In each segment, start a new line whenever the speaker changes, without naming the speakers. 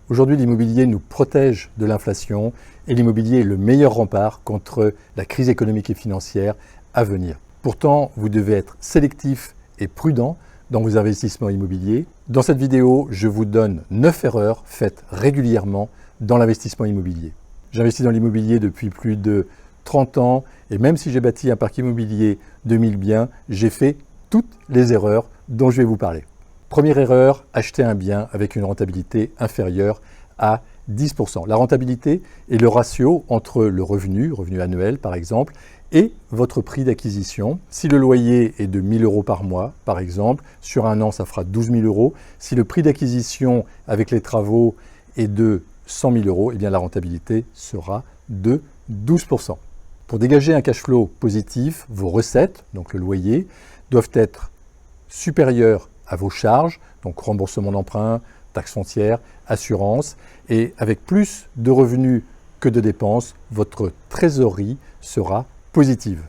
Aujourd'hui, l'immobilier nous protège de l'inflation et l'immobilier est le meilleur rempart contre la crise économique et financière à venir. Pourtant, vous devez être sélectif et prudent dans vos investissements immobiliers. Dans cette vidéo, je vous donne 9 erreurs faites régulièrement dans l'investissement immobilier. J'investis dans l'immobilier depuis plus de 30 ans et même si j'ai bâti un parc immobilier de 1000 biens, j'ai fait toutes les erreurs dont je vais vous parler. Première erreur, acheter un bien avec une rentabilité inférieure à 10%. La rentabilité est le ratio entre le revenu annuel par exemple, et votre prix d'acquisition. Si le loyer est de 1 000 € par mois, par exemple, sur un an, ça fera 12 000 €. Si le prix d'acquisition avec les travaux est de 100 000 €, eh bien la rentabilité sera de 12%. Pour dégager un cash flow positif, vos recettes, donc le loyer, doivent être supérieures à vos charges, donc remboursement d'emprunt, taxes foncières, assurance, et avec plus de revenus que de dépenses, votre trésorerie sera positive.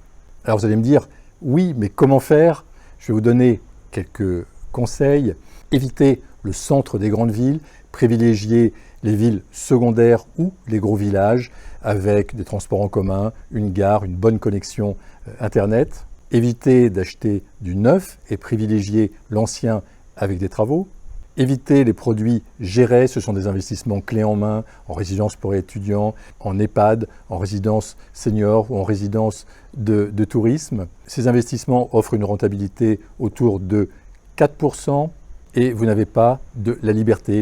Alors vous allez me dire, oui, mais comment faire? Je vais vous donner quelques conseils. Évitez le centre des grandes villes, privilégiez les villes secondaires ou les gros villages avec des transports en commun, une gare, une bonne connexion Internet. Évitez d'acheter du neuf et privilégiez l'ancien avec des travaux. Évitez les produits gérés, ce sont des investissements clés en main, en résidence pour étudiants, en EHPAD, en résidence senior ou en résidence de tourisme. Ces investissements offrent une rentabilité autour de 4% et vous n'avez pas de la liberté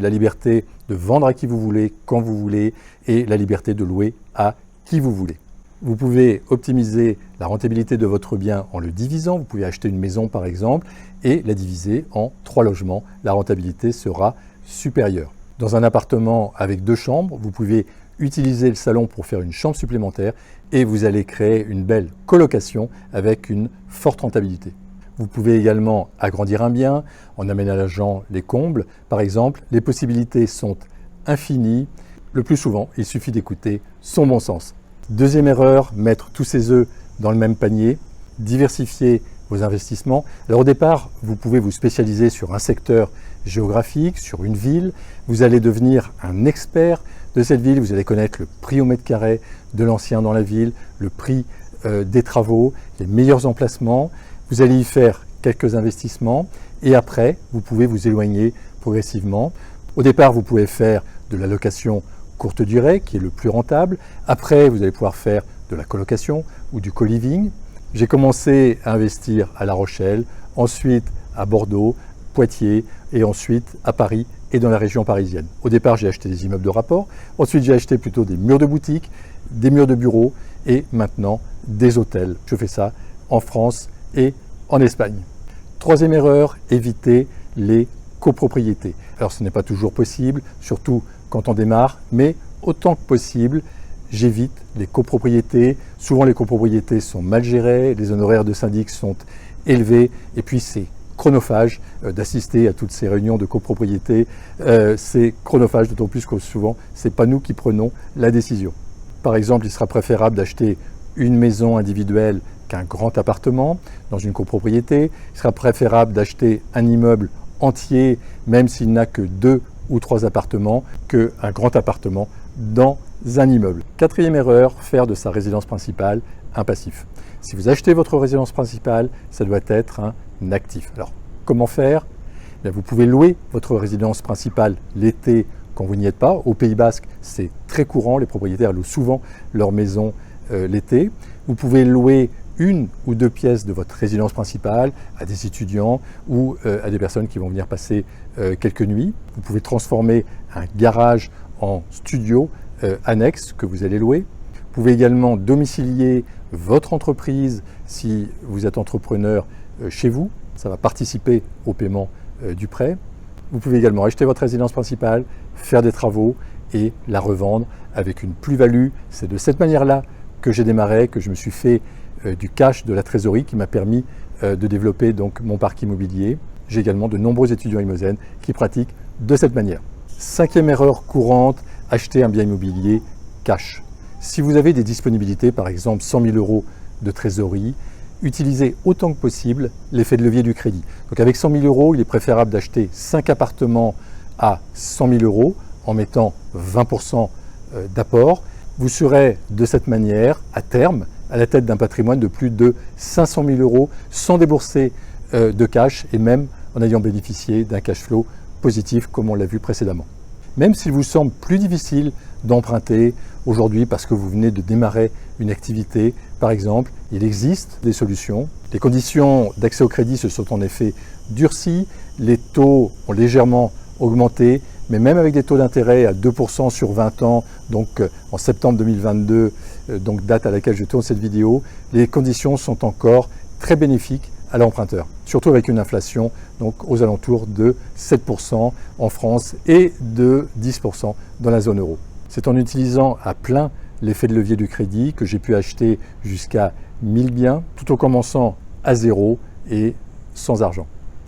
de vendre à qui vous voulez, quand vous voulez, et la liberté de louer à qui vous voulez. Vous pouvez optimiser la rentabilité de votre bien en le divisant. Vous pouvez acheter une maison par exemple et la diviser en 3 logements. La rentabilité sera supérieure. Dans un appartement avec 2 chambres, vous pouvez utiliser le salon pour faire une chambre supplémentaire et vous allez créer une belle colocation avec une forte rentabilité. Vous pouvez également agrandir un bien en aménageant les combles. Par exemple, les possibilités sont infinies. Le plus souvent, il suffit d'écouter son bon sens. Deuxième erreur, mettre tous ses œufs dans le même panier, diversifier vos investissements. Alors au départ, vous pouvez vous spécialiser sur un secteur géographique, sur une ville. Vous allez devenir un expert de cette ville. Vous allez connaître le prix au mètre carré de l'ancien dans la ville, le prix des travaux, les meilleurs emplacements. Vous allez y faire quelques investissements et après, vous pouvez vous éloigner progressivement. Au départ, vous pouvez faire de la location courte durée, qui est le plus rentable. Après, vous allez pouvoir faire de la colocation ou du co-living. J'ai commencé à investir à La Rochelle, ensuite à Bordeaux, Poitiers et ensuite à Paris et dans la région parisienne. Au départ, j'ai acheté des immeubles de rapport. Ensuite, j'ai acheté plutôt des murs de boutique, des murs de bureaux et maintenant des hôtels. Je fais ça en France et en Espagne. Troisième erreur, éviter les copropriétés. Alors, ce n'est pas toujours possible, surtout quand on démarre, mais autant que possible, j'évite les copropriétés. Souvent, les copropriétés sont mal gérées, les honoraires de syndic sont élevés, et puis c'est chronophage d'assister à toutes ces réunions de copropriété. C'est chronophage, d'autant plus que souvent, ce n'est pas nous qui prenons la décision. Par exemple, il sera préférable d'acheter une maison individuelle qu'un grand appartement dans une copropriété. Il sera préférable d'acheter un immeuble entier, même s'il n'a que 2 ou 3 appartements, qu'un grand appartement dans un immeuble. Quatrième erreur, faire de sa résidence principale un passif. Si vous achetez votre résidence principale, ça doit être un actif. Alors, comment faire? Bien, vous pouvez louer votre résidence principale l'été quand vous n'y êtes pas. Au Pays Basque, c'est très courant, les propriétaires louent souvent leur maison l'été. Vous pouvez louer 1 ou 2 pièces de votre résidence principale à des étudiants ou à des personnes qui vont venir passer quelques nuits. Vous pouvez transformer un garage en studio annexe que vous allez louer. Vous pouvez également domicilier votre entreprise si vous êtes entrepreneur chez vous. Ça va participer au paiement du prêt. Vous pouvez également acheter votre résidence principale, faire des travaux et la revendre avec une plus-value. C'est de cette manière-là que j'ai démarré, que je me suis fait du cash, de la trésorerie qui m'a permis de développer donc mon parc immobilier. J'ai également de nombreux étudiants Imosen qui pratiquent de cette manière. Cinquième erreur courante, acheter un bien immobilier cash. Si vous avez des disponibilités, par exemple 100 000 € de trésorerie, utilisez autant que possible l'effet de levier du crédit. Donc avec 100 000 €, il est préférable d'acheter 5 appartements à 100 000 € en mettant 20% d'apport, vous serez de cette manière, à terme, à la tête d'un patrimoine de plus de 500 000 € sans débourser de cash et même en ayant bénéficié d'un cash flow positif comme on l'a vu précédemment. Même s'il vous semble plus difficile d'emprunter aujourd'hui parce que vous venez de démarrer une activité, par exemple, il existe des solutions. Les conditions d'accès au crédit se sont en effet durcies, les taux ont légèrement augmenté, mais même avec des taux d'intérêt à 2% sur 20 ans, donc en septembre 2022, donc date à laquelle je tourne cette vidéo, les conditions sont encore très bénéfiques à l'emprunteur, surtout avec une inflation donc aux alentours de 7% en France et de 10% dans la zone euro. C'est en utilisant à plein l'effet de levier du crédit que j'ai pu acheter jusqu'à 1000 biens, tout en commençant à zéro et sans argent.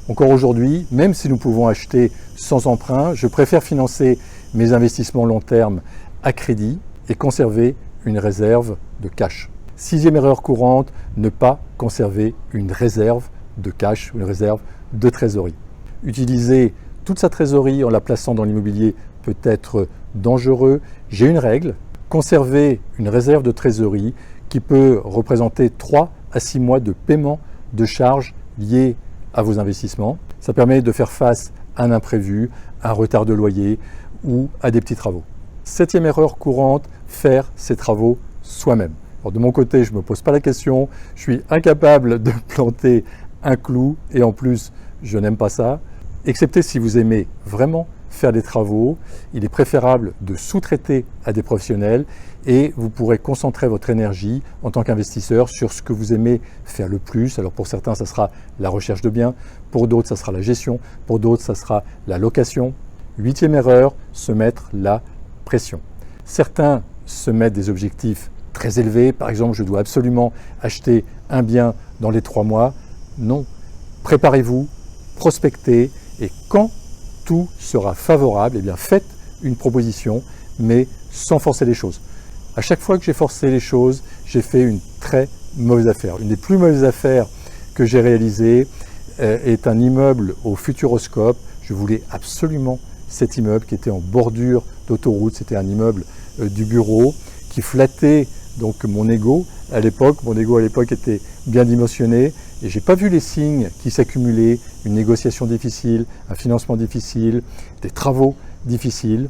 Encore aujourd'hui, même si nous pouvons acheter sans emprunt, je préfère financer mes investissements long terme à crédit et conserver une réserve de cash. 6e erreur courante, ne pas conserver une réserve de cash, une réserve de trésorerie. Utiliser toute sa trésorerie en la plaçant dans l'immobilier peut être dangereux. J'ai une règle, conserver une réserve de trésorerie qui peut représenter 3 à 6 mois de paiement de charges liées à vos investissements. Ça permet de faire face à un imprévu, à un retard de loyer ou à des petits travaux. 7e erreur courante, faire ses travaux soi-même. Alors de mon côté, je ne me pose pas la question, je suis incapable de planter un clou et en plus, je n'aime pas ça. Excepté si vous aimez vraiment faire des travaux, il est préférable de sous-traiter à des professionnels et vous pourrez concentrer votre énergie en tant qu'investisseur sur ce que vous aimez faire le plus. Alors pour certains, ça sera la recherche de biens, pour d'autres, ça sera la gestion, pour d'autres, ça sera la location. 8e erreur, se mettre la pression. Certains se mettent des objectifs très élevés, par exemple, je dois absolument acheter un bien dans les 3 mois. Non, préparez-vous, prospectez et quand tout sera favorable, eh bien faites une proposition, mais sans forcer les choses. À chaque fois que j'ai forcé les choses, j'ai fait une très mauvaise affaire. Une des plus mauvaises affaires que j'ai réalisées est un immeuble au Futuroscope. Je voulais absolument cet immeuble qui était en bordure d'autoroute. C'était un immeuble du bureau qui flattait donc mon ego à l'époque. Mon ego à l'époque était bien dimensionné et j'ai pas vu les signes qui s'accumulaient, une négociation difficile, un financement difficile, des travaux difficiles.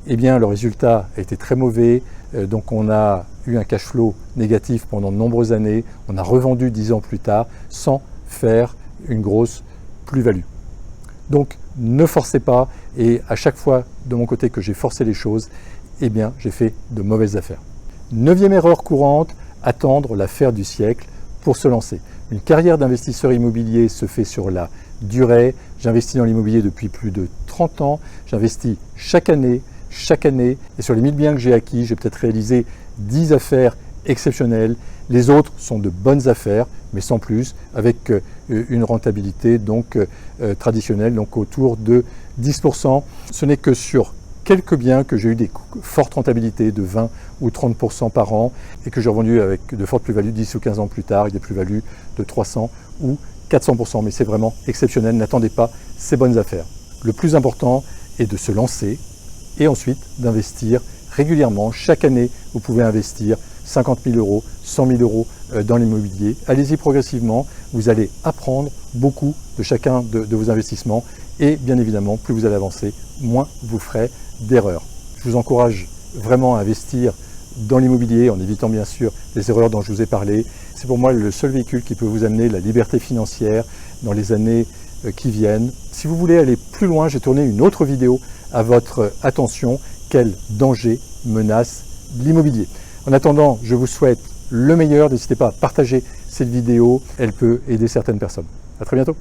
Eh bien, le résultat a été très mauvais. Donc, on a eu un cash flow négatif pendant de nombreuses années. On a revendu 10 ans plus tard sans faire une grosse plus-value. Donc, ne forcez pas. Et à chaque fois, de mon côté, que j'ai forcé les choses, eh bien, j'ai fait de mauvaises affaires. 9e erreur courante, attendre l'affaire du siècle pour se lancer. Une carrière d'investisseur immobilier se fait sur la durée. J'investis dans l'immobilier depuis plus de 30 ans. J'investis chaque année. Et sur les 1000 biens que j'ai acquis, j'ai peut-être réalisé 10 affaires exceptionnelles. Les autres sont de bonnes affaires, mais sans plus, avec une rentabilité donc traditionnelle, donc autour de 10%. Ce n'est que sur quelques biens que j'ai eu des fortes rentabilités de 20 ou 30% par an et que j'ai revendu avec de fortes plus-values 10 ou 15 ans plus tard, avec des plus-values de 300 ou 400%. Mais c'est vraiment exceptionnel, n'attendez pas ces bonnes affaires. Le plus important est de se lancer et ensuite d'investir régulièrement. Chaque année, vous pouvez investir 50 000 €, 100 000 € dans l'immobilier. Allez-y progressivement, vous allez apprendre beaucoup de chacun de vos investissements et bien évidemment, plus vous allez avancer, moins vous ferez d'erreurs. Je vous encourage vraiment à investir dans l'immobilier en évitant bien sûr les erreurs dont je vous ai parlé. C'est pour moi le seul véhicule qui peut vous amener la liberté financière dans les années qui viennent. Si vous voulez aller plus loin, j'ai tourné une autre vidéo à votre attention. Quel danger menace l'immobilier? En attendant, je vous souhaite le meilleur. N'hésitez pas à partager cette vidéo, elle peut aider certaines personnes. À très bientôt.